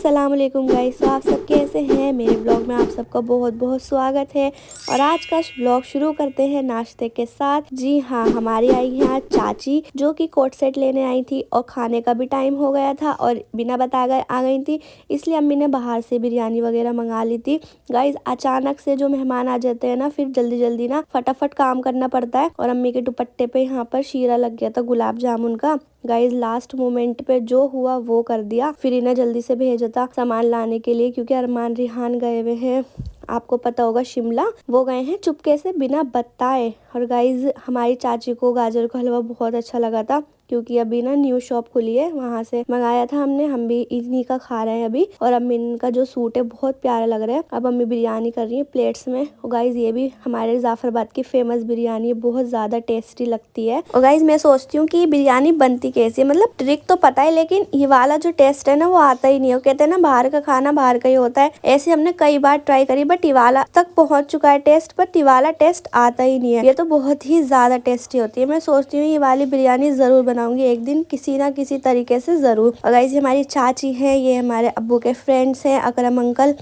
अस्सलाम वालेकुम गाइस। तो आप सब कैसे हैं? मेरे ब्लॉग में आप सबका बहुत बहुत स्वागत है। और आज का ब्लॉग शुरू करते हैं नाश्ते के साथ। जी हाँ, हमारी आई है आज चाची, जो कि कोट सेट लेने आई थी और खाने का भी टाइम हो गया था और बिना बताए आ गई थी, इसलिए अम्मी ने बाहर से बिरयानी वगैरह मंगा ली थी। गाइस, अचानक से जो मेहमान आ जाते हैं ना, फिर जल्दी जल्दी ना फटाफट काम करना पड़ता है। और अम्मी के दुपट्टे पे यहाँ पर शीरा लग गया था गुलाब जामुन का। गाइज, लास्ट मोमेंट पे जो हुआ वो कर दिया। फिर इन्हें जल्दी से भेजा था सामान लाने के लिए, क्योंकि अरमान रिहान गए हुए हैं, आपको पता होगा, शिमला। वो गए हैं चुपके से बिना बताए। और गाइज, हमारी चाची को गाजर का हलवा बहुत अच्छा लगा था, क्योंकि अभी ना न्यू शॉप खुली है, वहाँ से मंगाया था हमने। हम भी इन्हीं का खा रहे हैं अभी। और अम्मी का जो सूट है बहुत प्यारा लग रहा है। अब अम्मी बिरयानी कर रही है प्लेट्स में। और गाइज, ये भी हमारे जाफराबाद की फेमस बिरयानी है, बहुत ज्यादा टेस्टी लगती है। और गाइज, मैं सोचती हूँ कि बिरयानी बनती कैसी है, मतलब ट्रिक तो पता है, लेकिन ये वाला जो टेस्ट है ना वो आता ही नहीं है। वो कहते हैं ना, बाहर का खाना बाहर का ही होता है। ऐसे हमने कई बार ट्राई करी, बट ये वाला तक पहुंच चुका है टेस्ट, बट ये वाला टेस्ट आता ही नहीं है। ये तो बहुत ही ज्यादा टेस्टी होती है। मैं सोचती हूँ ये वाली बिरयानी जरूर बनाऊंगी एक दिन, किसी ना किसी तरीके से जरूर। और गाइस, ये हमारी चाची है, ये हमारे अब्बू के फ्रेंड्स हैं, अकरम अंकल।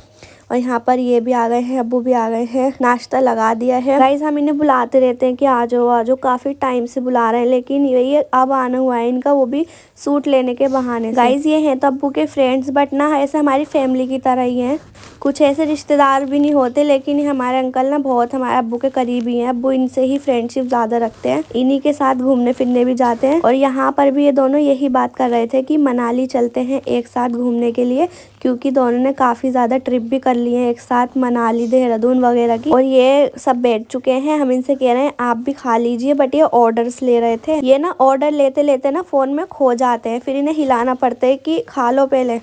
और यहाँ पर ये भी आ गए हैं, अब्बू भी आ गए हैं, नाश्ता लगा दिया है। गाइस, हम इन्हें बुलाते रहते हैं कि आ जाओ आ जाओ, काफी टाइम से बुला रहे हैं, लेकिन ये अब आना हुआ है इनका, वो भी सूट लेने के बहाने से। गाइस, ये हैं तो अब्बू के फ्रेंड्स, बट ना ऐसे हमारी फैमिली की तरह ही हैं। कुछ ऐसे रिश्तेदार भी नहीं होते, लेकिन हमारे अंकल ना बहुत हमारे अब्बू के करीबी हैं। अब्बू इनसे ही फ्रेंडशिप ज्यादा रखते हैं, इन्हीं के साथ घूमने फिरने भी जाते हैं। और यहाँ पर भी ये दोनों यही बात कर रहे थे कि मनाली चलते हैं एक साथ घूमने के लिए, क्योंकि दोनों ने काफी ज्यादा ट्रिप भी कर लिए हैं एक साथ, मनाली देहरादून वगैरह की। और ये सब बैठ चुके हैं। हम इनसे कह रहे हैं आप भी खा लीजिए, बट ये ऑर्डर्स ले रहे थे। ये ना ऑर्डर लेते लेते ना फोन में खो जाते हैं, फिर इन्हें हिलाना पड़ता है कि खा लो पहले।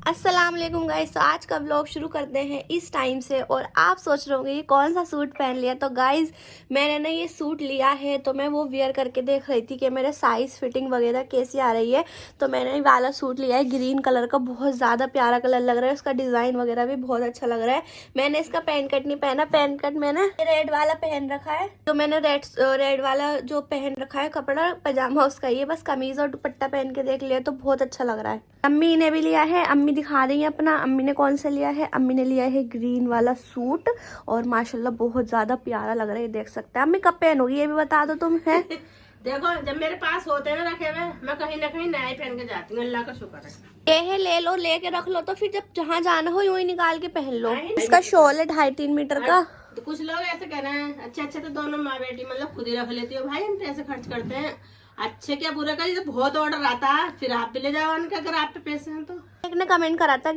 अस्सलाम वालेकुम गाइस। तो आज का ब्लॉग शुरू करते हैं इस टाइम से। और आप सोच रहे होंगे ये कौन सा सूट पहन लिया। तो गाइस, मैंने ना ये सूट लिया है, तो मैं वो वियर करके देख रही थी कि मेरे साइज फिटिंग वगैरह कैसी आ रही है। तो मैंने ये वाला सूट लिया है ग्रीन कलर का, बहुत ज़्यादा प्यारा कलर लग रहा है, उसका डिज़ाइन वगैरह भी बहुत अच्छा लग रहा है। मैंने इसका पैंट कट नहीं पहना, पैंट कट मैंने रेड वाला पहन रखा है। तो मैंने रेड वाला जो पहन रखा है कपड़ा पजामा उसका, ये बस कमीज और दुपट्टा पहन के देख लिया तो बहुत अच्छा लग रहा है। अम्मी ने भी लिया है, अम्मी दिखा रही है अपना। अम्मी ने कौन सा लिया है? अम्मी ने लिया है ग्रीन वाला सूट, और माशाल्लाह बहुत ज्यादा प्यारा लग रहा है, देख सकते हैं। अम्मी कब पहनोगी ये भी बता दो तुम है। देखो, जब मेरे पास होते हैं ना रखे हुए, मैं कहीं ना कहीं नया पहन के जाती हूँ, अल्लाह का शुक्र है। ये है, ले लो, लेके रख लो, तो फिर जब जहाँ जाना हो यूं ही निकाल के पहन लो। इसका शॉल है 2.5-3 मीटर का। तो कुछ लोग ऐसे कह रहे हैं अच्छे अच्छे तो दोनों माँ बेटी मतलब खुद ही रख लेती हो। भाई, हम पैसे खर्च करते हैं, अच्छे क्या बुरा का, जब बहुत ऑर्डर आता है फिर आप भी ले जाओ उनके, अगर आप पे पैसे हैं तो। एक ने कमेंट करा था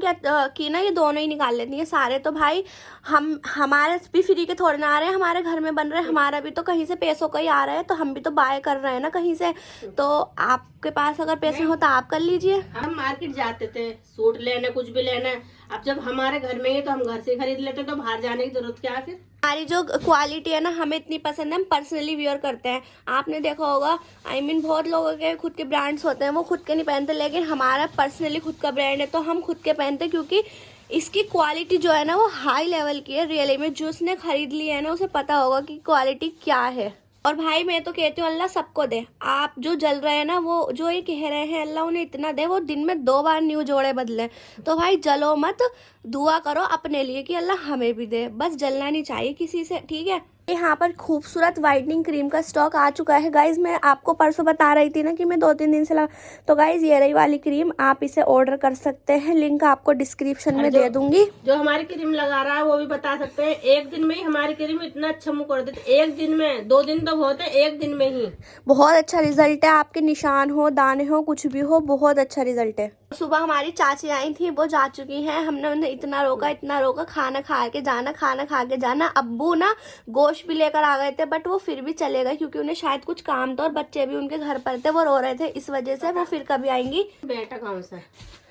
कि ना ये दोनों ही निकाल लेती हैं सारे। तो भाई, हमारे भी फ्री के थोड़े ना आ रहे हैं, हमारे घर में बन रहे हैं, हमारा भी तो कहीं से पैसों का ही आ रहा है, तो हम भी तो बाय कर रहे हैं ना कहीं से। तो आपके पास अगर पैसे हो तो आप कर लीजिए। हम मार्केट जाते थे सूट लेने, कुछ भी लेना, अब जब हमारे घर में है तो हम घर से खरीद लेते, तो बाहर जाने की जरूरत क्या है फिर। हमारी जो क्वालिटी है ना हमें इतनी पसंद है, हम पर्सनली वियर करते हैं। आपने देखा होगा, बहुत लोगों के खुद के ब्रांड्स होते हैं, वो खुद के नहीं पहनते, लेकिन हमारा पर्सनली खुद का ब्रांड है तो हम खुद के पहनते हैं, क्योंकि इसकी क्वालिटी जो है ना वो हाई लेवल की है। रियली में जो उसने खरीद लिया है ना, उसे पता होगा कि क्वालिटी क्या है। और भाई, मैं तो कहती हूँ अल्लाह सबको दे। आप जो जल रहे हैं ना, वो जो ये कह रहे हैं अल्लाह उन्हें इतना दे, वो दिन में 2 बार न्यू जोड़े बदले। तो भाई जलो मत, दुआ करो अपने लिए कि अल्लाह हमें भी दे, बस जलना नहीं चाहिए किसी से, ठीक है। यहाँ पर खूबसूरत वाइटनिंग क्रीम का स्टॉक आ चुका है। गाइज, मैं आपको परसों बता रही थी ना कि मैं 2-3 दिन से तो गाइज, ये रही वाली क्रीम, आप इसे ऑर्डर कर सकते हैं, लिंक आपको डिस्क्रिप्शन में दे दूंगी। जो हमारी क्रीम लगा रहा है वो भी बता सकते हैं, एक दिन में ही हमारी क्रीम इतना अच्छा मुँह कर देती, एक दिन में, 2 दिन तो होते, एक दिन में ही बहुत अच्छा रिजल्ट है। आपके निशान हो, दाने हो, कुछ भी हो, बहुत अच्छा रिजल्ट है। सुबह हमारी चाची आई थी, वो जा चुकी हैं, हमने उन्हें इतना रोका, खाना खा के जाना, खाना खा के जाना। अब्बू ना गोश्त भी लेकर आ गए थे, बट वो फिर भी चले गए, क्योंकि उन्हें शायद कुछ काम था और बच्चे भी उनके घर पर थे, वो रो रहे थे, इस वजह से वो फिर कभी आएंगी। बेटा गाँव से,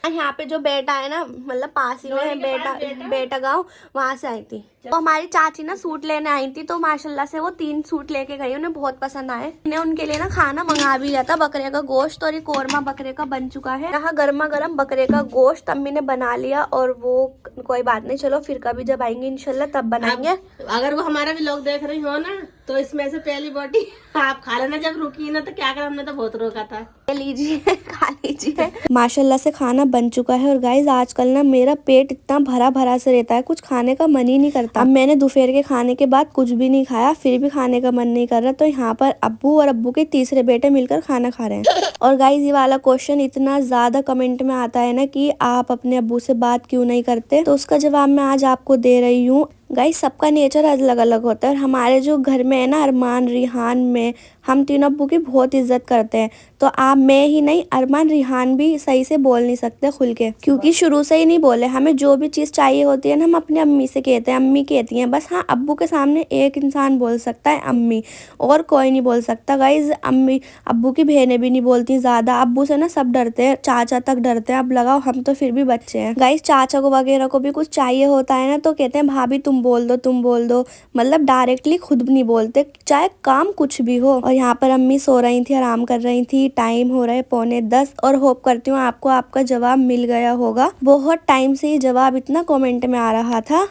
यहाँ पे जो बेटा है ना, मतलब पास ही में है बेटा गाँव, वहां से आई थी। तो हमारी चाची ना सूट लेने आई थी, तो माशाल्लाह से वो 3 सूट लेके गई, उन्हें बहुत पसंद आए। मैंने उनके लिए ना खाना मंगा भी लिया था, बकरे का गोश्त, और ये कोरमा बकरे का बन चुका है। यहाँ गर्मा गर्म बकरे का गोश्त अम्मी ने बना लिया, और वो कोई बात नहीं, चलो फिर कभी जब आएंगे इंशाल्लाह तब बनाएंगे। अगर वो हमारा भी लोग देख रही हो ना, तो इसमें से पहली बोटी आप खा लेना। जब रुकी ना तो क्या कर, हमने तो बहुत रोका था। लीजिए खा लीजिए। माशाल्लाह से खाना बन चुका है। और गाइज आजकल ना मेरा पेट इतना भरा भरा से रहता है, कुछ खाने का मन ही नहीं करता। अब मैंने दोपहर के खाने के बाद कुछ भी नहीं खाया, फिर भी खाने का मन नहीं कर रहा। तो यहाँ पर अब्बू और अब्बू के तीसरे बेटे मिलकर खाना खा रहे हैं। और गाइज ये वाला क्वेश्चन इतना ज्यादा कमेंट में आता है ना कि आप अपने अब्बू से बात क्यों नहीं करते, तो उसका जवाब मैं आज आपको दे रही हूँ। गाइस सबका नेचर अलग अलग होता है। हमारे जो घर में है ना, अरमान रिहान में, हम तीनों अब्बू की बहुत इज्जत करते हैं। तो आप, मैं ही नहीं, अरमान रिहान भी सही से बोल नहीं सकते खुल के, क्योंकि शुरू से ही नहीं बोले। हमें जो भी चीज चाहिए होती है ना, हम अपने अम्मी से कहते हैं, अम्मी कहती हैं बस। हाँ, अब्बू के सामने एक इंसान बोल सकता है, अम्मी, और कोई नहीं बोल सकता। गाइज अम्मी, अब्बू की बहनें भी नहीं बोलती ज्यादा। अब्बू से ना सब डरते हैं, चाचा तक डरते हैं। अब लगाओ, हम तो फिर भी बच्चे हैं। गाइज चाचा को वगैरह को भी कुछ चाहिए होता है ना, तो कहते हैं भाभी तुम बोल दो, तुम बोल दो। मतलब डायरेक्टली खुद नहीं बोलते, चाहे काम कुछ भी हो। और यहाँ पर अम्मी सो रही थी, आराम कर रही थी। टाइम हो रहा है 9:45, और होप करती हूँ आपको आपका जवाब मिल गया होगा। बहुत टाइम से ये जवाब इतना कमेंट में आ रहा था।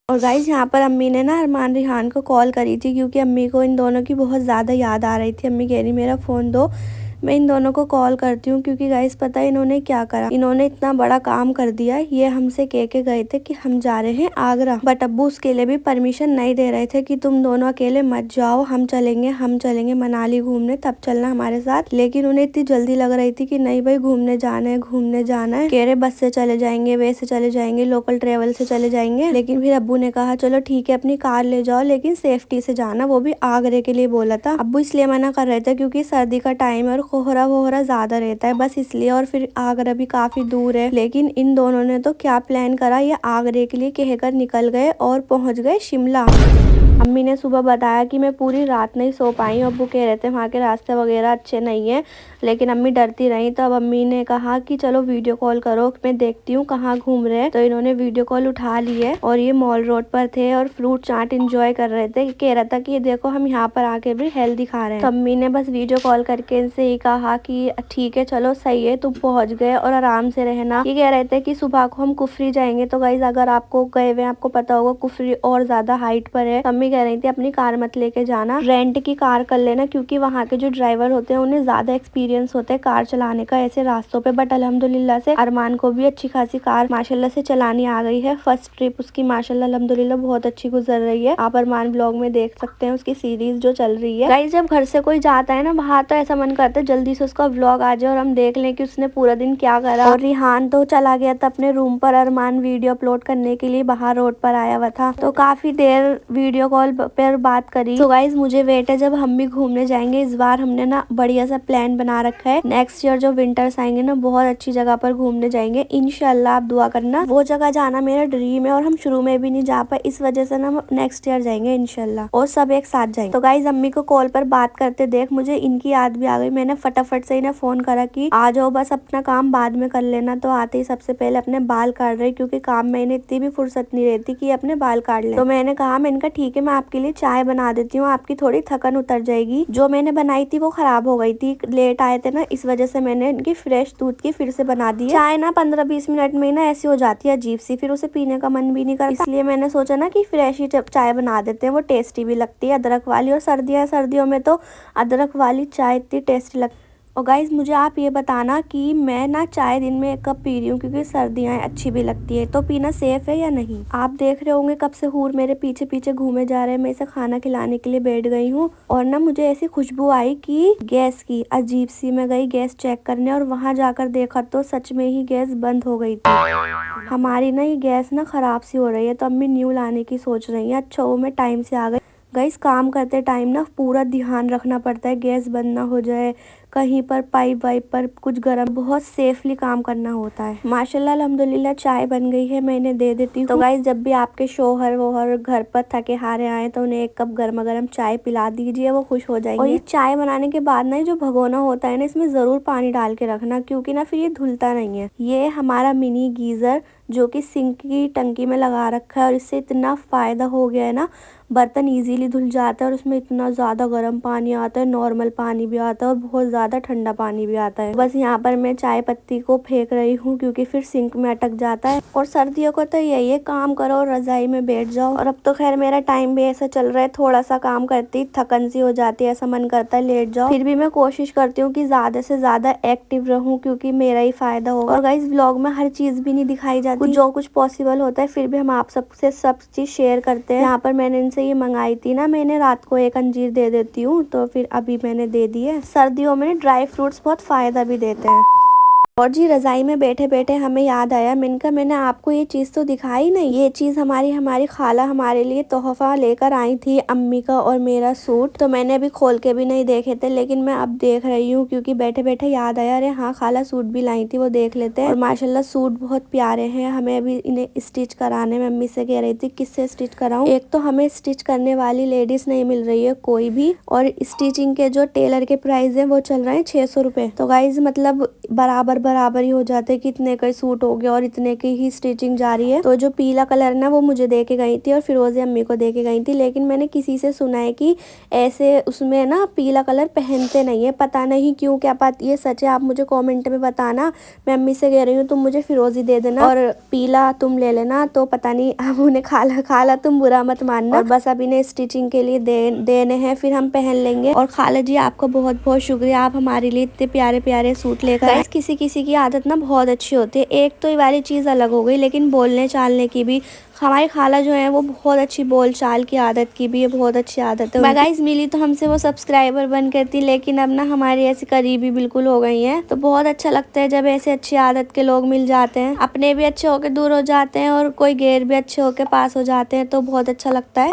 और गाइज यहाँ पर अम्मी ने ना अरमान रिहान को कॉल करी थी, क्योंकि अम्मी को इन दोनों की बहुत ज़्यादा याद आ रही थी। अम्मी कह रही मेरा फ़ोन दो, मैं इन दोनों को कॉल करती हूँ। क्योंकि गाइस पता है इन्होंने क्या करा, इन्होंने इतना बड़ा काम कर दिया। ये हमसे कह के गए थे कि हम जा रहे हैं आगरा, बट अब्बू उसके लिए भी परमिशन नहीं दे रहे थे कि तुम दोनों अकेले मत जाओ, हम चलेंगे मनाली घूमने, तब चलना हमारे साथ। लेकिन उन्हें इतनी जल्दी लग रही थी कि नहीं भाई घूमने जाना है। कह रहे बस से चले जाएंगे, वैसे चले जाएंगे, लोकल ट्रेवल से चले जाएंगे। लेकिन फिर अब्बू ने कहा चलो ठीक है, अपनी कार ले जाओ, लेकिन सेफ्टी से जाना, वो भी आगरे के लिए बोला था। अब्बू इसलिए मना कर रहे थे क्योंकि सर्दी का टाइम है और कोहरा वोहरा ज्यादा रहता है, बस इसलिए। और फिर आगरा भी काफी दूर है। लेकिन इन दोनों ने तो क्या प्लान करा, ये आगरे के लिए कहकर निकल गए और पहुंच गए शिमला। अम्मी ने सुबह बताया कि मैं पूरी रात नहीं सो पाई। अब्बू कह रहे थे वहाँ के रास्ते वगैरह अच्छे नहीं है, लेकिन अम्मी डरती रही। तो अब अम्मी ने कहा कि चलो वीडियो कॉल करो, मैं देखती हूँ कहाँ घूम रहे हैं। तो इन्होंने वीडियो कॉल उठा ली है, और ये मॉल रोड पर थे और फ्रूट चाट इंजॉय कर रहे थे। कह रहा था कि ये देखो हम यहाँ पर आके भी हेल्दी खा रहे हैं। तो अम्मी ने बस वीडियो कॉल करके इनसे ही कहा कि ठीक है चलो सही है, तुम पहुँच गए और आराम से रहना। ये कह रहे थे कि सुबह को हम कुफरी जाएंगे। तो गाइज अगर आपको गए हुए आपको पता होगा कुफरी और ज्यादा हाइट पर है। अम्मी कह रही थी अपनी कार मत लेके जाना, रेंट की कार कर लेना, क्योंकि वहाँ के जो ड्राइवर होते हैं उन्हें ज्यादा एक्सपीरियंस होता है कार चलाने का ऐसे रास्तों पे। बट अल्हम्दुलिल्लाह से अरमान को भी अच्छी खासी कार माशाल्लाह से चलानी आ गई है। फर्स्ट ट्रिप उसकी माशाल्लाह अल्हम्दुलिल्लाह बहुत अच्छी गुजर रही है। आप अरमान ब्लॉग में देख सकते हैं उसकी सीरीज जो चल रही है। गाइस जब घर से कोई जाता है ना बाहर, तो ऐसा मन करता है जल्दी से उसका व्लॉग आ जाए और हम देख लें कि उसने पूरा दिन क्या करा। और रिहान तो चला गया था अपने रूम पर, अरमान वीडियो अपलोड करने के लिए बाहर रोड पर आया हुआ था। तो काफी देर वीडियो कॉल पर बात करी। तो गाइज मुझे वेट है जब हम भी घूमने जाएंगे। इस बार हमने ना बढ़िया सा प्लान बना रखा है, नेक्स्ट ईयर जो विंटर्स आएंगे ना बहुत अच्छी जगह पर घूमने जाएंगे इंशाल्लाह। आप दुआ करना, वो जगह जाना मेरा ड्रीम है और हम शुरू में भी नहीं जा पाए, इस वजह से ना हम नेक्स्ट ईयर जाएंगे इंशाल्लाह, और सब एक साथ जाएंगे। तो गाइज अम्मी को कॉल पर बात करते देख मुझे इनकी याद भी आ गई। मैंने फटाफट से इन्हें फोन करा कि आ जाओ, बस अपना काम बाद में कर लेना। तो आते ही सबसे पहले अपने बाल काट रही, क्योंकि काम में इन्हें इतनी भी फुर्सत नहीं रहती कि अपने बाल काट ले। तो मैंने कहा, मैंने कहा ठीक है मैं आपके लिए चाय बना देती हूँ, आपकी थोड़ी थकन उतर जाएगी। जो मैंने बनाई थी वो खराब हो गई थी, लेट आए थे ना, इस वजह से मैंने इनकी फ्रेश दूध की फिर से बना दी है। चाय ना 15-20 मिनट में ना ऐसी हो जाती है अजीब सी, फिर उसे पीने का मन भी नहीं करता। इसलिए मैंने सोचा ना कि फ्रेश ही चाय बना देते हैं, वो टेस्टी भी लगती है अदरक वाली। और सर्दियों में तो अदरक वाली चाय इतनी टेस्टी लगती है। और गाइज मुझे आप ये बताना कि मैं ना चाय दिन में 1 कप पी रही हूँ, क्योंकि सर्दियाँ अच्छी भी लगती है। तो पीना सेफ है या नहीं? आप देख रहे होंगे कब से हूर मेरे पीछे पीछे घूमे जा रहे हैं। मैं इसे खाना खिलाने के लिए बैठ गई हूँ, और ना मुझे ऐसी खुशबू आई कि गैस की अजीब सी। मैं गई गैस चेक करने, और वहाँ जाकर देखा तो सच में ही गैस बंद हो गई थी। हमारी ना ये गैस ना खराब सी हो रही है, तो अम्मी न्यू लाने की सोच रही है। अच्छा वो मैं टाइम से आ गई। गाइस काम करते टाइम ना पूरा ध्यान रखना पड़ता है, गैस बंद ना हो जाए, कहीं पर पाइप वाइप पर कुछ गर्म, बहुत सेफली काम करना होता है। माशाल्लाह अल्हम्दुलिल्लाह चाय बन गई है, मैं इन्हें दे देती हूँ। तो गाइस जब भी आपके शोहर वोहर घर पर थके हारे आए तो उन्हें 1 कप गर्मा गर्म चाय पिला दीजिए, वो खुश हो जाएंगे। और ये चाय बनाने के बाद ना जो भगोना होता है ना, इसमें जरूर पानी डाल के रखना, क्योंकि ना फिर ये धुलता नहीं है। ये हमारा मिनी गीजर जो कि सिंक की टंकी में लगा रखा है। और इससे इतना फ़ायदा हो गया है ना, बर्तन इजीली धुल जाता है और उसमें इतना ज़्यादा गर्म पानी आता है, नॉर्मल पानी भी आता है और बहुत ज़्यादा ठंडा पानी भी आता है। बस यहाँ पर मैं चाय पत्ती को फेंक रही हूँ क्योंकि फिर सिंक में अटक जाता है। और सर्दियों को तो यही है, काम करो और रजाई में बैठ जाओ। और अब तो खैर मेरा टाइम भी ऐसा चल रहा है, थोड़ा सा काम करती थकन सी हो जाती है, ऐसा मन करता है लेट जाओ। फिर भी मैं कोशिश करती हूँ कि ज्यादा से ज्यादा एक्टिव रहूँ क्योंकि मेरा ही फायदा होगा। और गाइस व्लॉग में हर चीज भी नहीं दिखाई जाती, जो कुछ पॉसिबल होता है फिर भी हम आप सबसे सब चीज शेयर करते हैं। यहाँ पर मैंने इनसे ये मंगाई थी ना, मैंने रात को एक अंजीर दे देती हूँ, तो फिर अभी मैंने दे दी है। सर्दियों में ड्राई फ्रूट्स बहुत फायदा भी देते हैं। और जी रजाई में बैठे बैठे हमें याद आया, मैंने आपको ये चीज़ तो दिखाई नहीं। ये चीज़ हमारी खाला हमारे लिए तोहफा लेकर आई थी, अम्मी का और मेरा सूट। तो मैंने अभी खोल के भी नहीं देखे थे, लेकिन मैं अब देख रही हूँ क्योंकि बैठे बैठे याद आया, अरे हाँ खाला सूट भी लाई थी, वो देख लेते हैं। और माशाल्लाह सूट बहुत प्यारे हैं। हमें अभी इन्हें स्टिच कराने में अम्मी से कह रही थी किससे स्टिच कराऊँ। एक तो हमें स्टिच करने वाली लेडीज नहीं मिल रही है कोई भी, और स्टिचिंग के जो टेलर के प्राइस है वो चल रहे हैं 600 रुपए। तो गाइज मतलब बराबर ही हो जाते कि इतने का सूट हो गया और इतने की ही स्टिचिंग जा रही है। तो जो पीला कलर ना वो मुझे दे के गई थी और फिरोजी अम्मी को दे के गई थी, लेकिन मैंने किसी से सुना है कि ऐसे उसमें ना पीला कलर पहनते नहीं है, पता नहीं क्यों, क्या बात ये सच है आप मुझे कमेंट में बताना। मैं अम्मी से कह रही हूँ तुम मुझे फिरोजी दे देना और पीला तुम ले लेना। तो पता नहीं अब उन्हें खाला तुम बुरा मत मानना। और बस अब इन्हें स्टिचिंग के लिए देने हैं, फिर हम पहन लेंगे। और खाला जी आपका बहुत बहुत शुक्रिया, आप हमारे लिए इतने प्यारे प्यारे सूट लेकर आए। किसी किसी की आदत ना बहुत अच्छी होती है। एक तो ये वाली चीज़ अलग हो गई, लेकिन बोलने चालने की भी हमारी खाला जो है वो बहुत अच्छी बोल चाल की आदत की भी है, बहुत अच्छी आदत है। गाइस मिली तो हमसे वो सब्सक्राइबर बन करती, लेकिन अब ना हमारी ऐसी करीबी बिल्कुल हो गई है। तो बहुत अच्छा लगता है जब ऐसे अच्छी आदत के लोग मिल जाते हैं, अपने भी अच्छे होके दूर हो जाते हैं और कोई गैर भी अच्छे होके पास हो जाते हैं, तो बहुत अच्छा लगता है।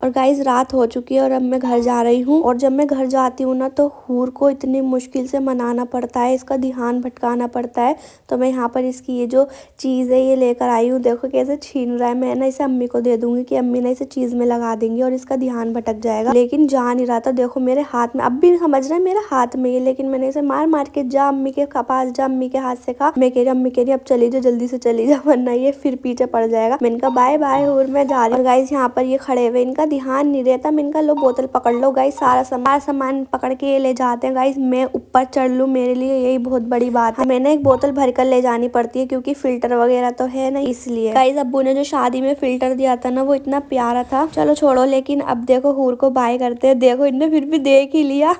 और गाइज रात हो चुकी है और अब मैं घर जा रही हूँ। और जब मैं घर जाती हूँ ना तो हूर को इतनी मुश्किल से मनाना पड़ता है, इसका ध्यान भटकाना पड़ता है। तो मैं यहाँ पर इसकी ये जो चीज़ है ये लेकर आई हूँ, देखो कैसे छीन रहा है। मैं ना इसे अम्मी को दे दूंगी कि अम्मी ना इसे चीज़ में लगा देंगी और इसका ध्यान भटक जाएगा, लेकिन जा नहीं रहा था। देखो मेरे हाथ में, अब भी समझ रहा है मेरे हाथ में ये, लेकिन मैंने इसे मार मार के जा अम्मी के पास जा, अम्मी के हाथ से खा। मैं कह रही अम्मी कह रही अब चली जा, जल्दी से चली जा वरना ये फिर पीछे पड़ जाएगा। मैंने कहा बाय बाय हूर मैं जा रही हूँ। और गाइज यहाँ पर ये खड़े हुए, इनका ध्यान नहीं रहता। मैं इनका लो बोतल पकड़ लो गाइस, सारा सामान पकड़ के ये ले जाते हैं। गाइस मैं ऊपर चढ़ लूं मेरे लिए यही बहुत बड़ी बात है। हमें ना एक बोतल भर कर ले जानी पड़ती है क्योंकि फिल्टर वगैरह तो है ना, इसलिए। गाइस अब्बू ने जो शादी में फिल्टर दिया था ना वो इतना प्यारा था। चलो छोड़ो, लेकिन अब देखो हूर को बाय करते हैं। देखो इनने फिर भी देख ही लिया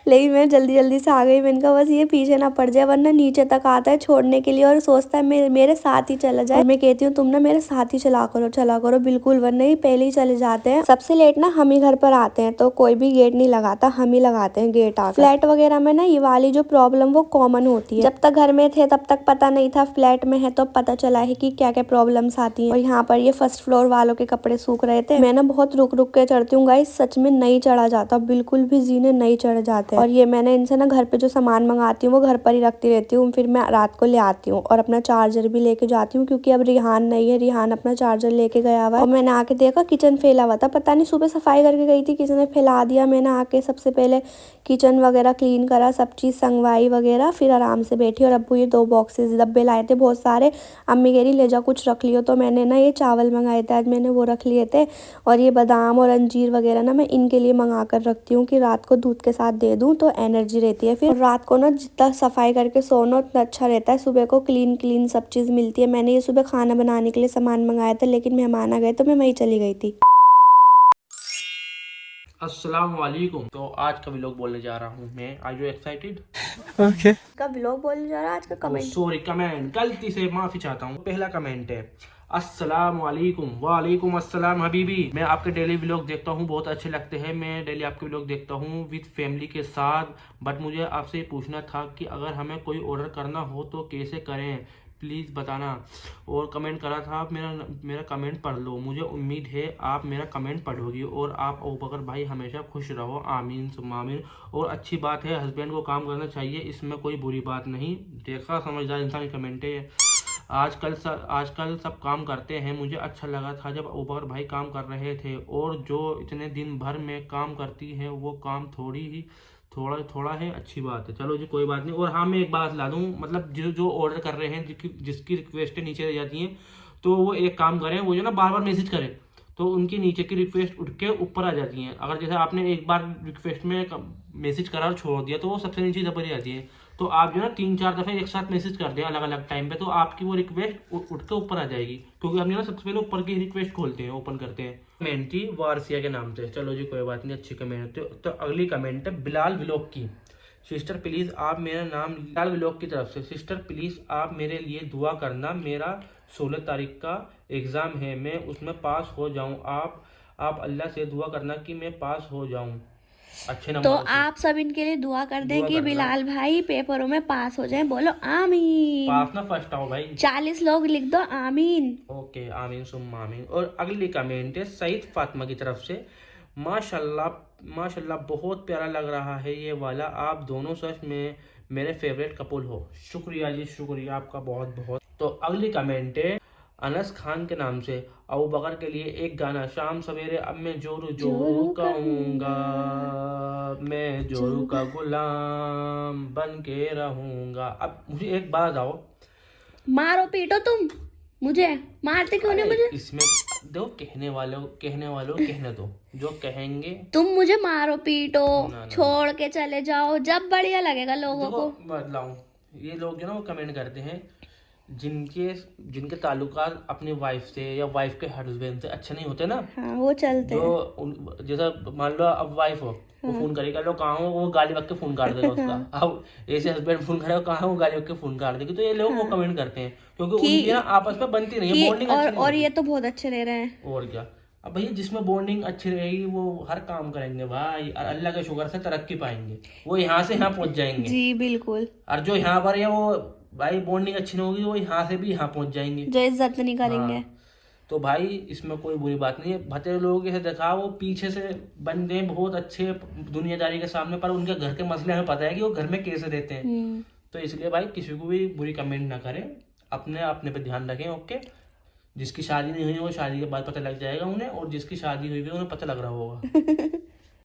लेकिन मैं जल्दी से आ गई। मैंने कहा बस ये पीछे ना पड़ जाए, वरना नीचे तक आता है छोड़ने के लिए और सोचता है मेरे साथ ही चला जाए। और मैं कहती हूँ तुम ना मेरे साथ ही चला करो बिल्कुल, वरना ही पहले ही चले जाते हैं। सबसे लेट ना हम ही घर पर आते हैं, तो कोई भी गेट नहीं लगाता, हम ही लगाते हैं गेट आकर। फ्लैट वगैरह में ना ये वाली जो प्रॉब्लम वो कॉमन होती है। जब तक घर में थे तब तक पता नहीं था, फ्लैट में है तो पता चला है कि क्या क्या प्रॉब्लम्स आती हैं। और यहाँ पर ये फर्स्ट फ्लोर वालों के कपड़े सूख रहे थे। मैं ना बहुत रुक के चढ़ती हूँ गाइस, सच में नहीं चढ़ा जाता, बिल्कुल भी जीने नहीं चढ़ जाते। और ये मैंने इनसे ना घर पे जो सामान मंगाती हूँ वो घर पर ही रखती रहती हूँ, फिर मैं रात को ले आती हूँ। और अपना चार्जर भी लेके जाती हूँ क्योंकि अब रिहान नहीं है, रिहान अपना चार्जर लेके गया हुआ है। और मैंने आके देखा किचन फैला हुआ था, पता नहीं सुबह सफाई करके गई थी किसी ने फैला दिया। मैंने आके सबसे पहले किचन वगैरह क्लीन करा, सब चीज़ संगवाई वगैरह, फिर आराम से बैठी। और अब्बू ये 2 बॉक्सेस डब्बे लाए थे बहुत सारे, अम्मी कह रही ले जा कुछ रख लियो। तो मैंने ना ये चावल मंगाए थे आज, मैंने वो रख लिए थे। और ये बादाम और अंजीर वगैरह ना मैं इनके लिए मंगा कर रखती हूँ कि रात को दूध के साथ दे दूँ तो एनर्जी रहती है। फिर रात को ना जितना सफाई करके सोना उतना अच्छा रहता है, सुबह को क्लीन सब चीज़ मिलती है। मैंने ये सुबह खाना बनाने के लिए सामान मंगाया था, लेकिन मेहमान आ गए तो मैं वहीं चली गई थी। अस्सलाम वालेकुम। तो आज का व्लॉग बोलने जा रहा हूँ मैं। Are you excited? ओके का व्लॉग बोलने जा रहा है आज का कमेंट। सॉरी कमेंट, गलती से माफी चाहता हूँ। पहला कमेंट है अस्सलाम वालेकुम। वालेकुम अस्सलाम हबीबी। मैं आपके डेली व्लॉग देखता हूँ, बहुत अच्छे लगते हैं। मैं डेली आपके व्लॉग देखता हूँ विद फैमिली के साथ। बट मुझे आपसे ये पूछना था कि अगर हमें कोई ऑर्डर करना हो तो कैसे करें, प्लीज़ बताना। और कमेंट करा था, मेरा कमेंट पढ़ लो। मुझे उम्मीद है आप मेरा कमेंट पढ़ोगी और आप अबू बकर भाई हमेशा खुश रहो, आमीन सुम्मा आमीन। और अच्छी बात है, हस्बैंड को काम करना चाहिए, इसमें कोई बुरी बात नहीं। देखा समझदार इंसान की कमेंट है। आजकल सब काम करते हैं। मुझे अच्छा लगा था जब अबू बकर भाई काम कर रहे थे, और जो इतने दिन भर में काम करती हैं वो काम थोड़ा थोड़ा है, अच्छी बात है, चलो जी कोई बात नहीं। और हाँ मैं एक बात ला दूँ, मतलब जो जो ऑर्डर कर रहे हैं, जिसकी रिक्वेस्टें नीचे रह जाती हैं, तो वो एक काम करें, वो जो ना बार बार मैसेज करें, तो उनकी नीचे की रिक्वेस्ट उठ के ऊपर आ जाती हैं। अगर जैसे आपने एक बार रिक्वेस्ट में मैसेज करा और छोड़ दिया, तो वो सबसे नीचे दबी जाती है। तो आप जो ना 3-4 दफ़े एक साथ मैसेज कर दें अलग अलग टाइम पे, तो आपकी वो रिक्वेस्ट उठ के ऊपर आ जाएगी, क्योंकि हम ना सबसे पहले ऊपर की रिक्वेस्ट खोलते हैं, ओपन करते हैं। कमेंट थी वारसिया के नाम से, चलो जी कोई बात नहीं, अच्छी कमेंट। तो अगली कमेंट है बिलाल व्लॉग की। सिस्टर प्लीज़ आप मेरा नाम बिलाल व्लॉग की तरफ से, सिस्टर प्लीज़ आप मेरे लिए दुआ करना, मेरा 16 तारीख का एग्ज़ाम है, मैं उसमें पास हो जाऊं। आप अल्लाह से दुआ करना कि मैं पास हो जाऊं अच्छे तो नंबरों से। आप सब इनके लिए दुआ कर दें दुआ कि करना। बिलाल भाई पेपरों में पास हो जाएं। बोलो आमीन। पास ना फर्स्ट आओ भाई। 40 लोग लिख दो आमीन। ओके, आमीन सुम्मा आमीन। और अगली कमेंट है सईद फातिमा की तरफ से, माशाल्लाह माशाल्लाह बहुत प्यारा लग रहा है ये वाला, आप दोनों सच में मेरे फेवरेट कपल हो। शुक्रिया जी, शुक्रिया आपका बहुत बहुत। तो अगली कमेंट है अनस खान के नाम से, अबू बकर के लिए एक गाना, शाम सवेरे अब मैं जोरू जोरू कहूँगा, मैं जोरू का गुलाम बन के रहूँगा। अब मुझे एक बात आओ, मारो पीटो तुम मुझे, मारते क्यों नहीं मुझे? इसमें दो कहने वालों कहने दो, जो कहेंगे। तुम मुझे मारो पीटो, ना। छोड़ के चले जाओ, जब बढ़िया लगेगा लोगों देखो को। बतलाऊं, ये लोग जो ना वो कमेंट करते हैं जिनके ताल्लुकात अपनी वाइफ से या वाइफ के हस्बैंड से अच्छे नहीं होते ना, हाँ वो चलते हैं। जैसा मान लो अब वाइफ हो, वो फोन करेगा, लो कहाँ हो, वो गाली बक के फोन काट देगा उसका। अब ऐसे हस्बैंड फोन करेगा, कहाँ हो, गाली बक के फोन काट देगी। तो ये लोग वो कमेंट करते हैं, क्योंकि उनकी ना आपस में बनती नहीं है, बॉन्डिंग अच्छी नहीं और होती। ये तो बहुत अच्छे रह रहे हैं। और क्या, अब भैया जिसमें बॉन्डिंग अच्छी रहेगी वो हर काम करेंगे भाई, और अल्लाह के शुक्र से तरक्की पाएंगे, वो यहाँ से यहाँ पहुंच जाएंगे। जी बिल्कुल। और जो यहाँ पर है वो भाई बॉन्डिंग अच्छी नहीं होगी, वो यहाँ से भी यहाँ पहुंच जाएंगे, जो इज्जत नहीं करेंगे। हाँ। तो भाई इसमें कोई बुरी बात नहीं है, भतेरे लोगों से देखा वो पीछे से बंदे बहुत अच्छे दुनियादारी के सामने, पर उनके घर के मसले हमें पता है कि वो घर में कैसे रहते हैं। तो इसलिए भाई किसी को भी बुरी कमेंट ना करें, अपने पे ध्यान रखें। ओके, जिसकी शादी नहीं हुई वो शादी के बाद पता लग जाएगा उन्हें, और जिसकी शादी हुई है उन्हें पता लग रहा होगा।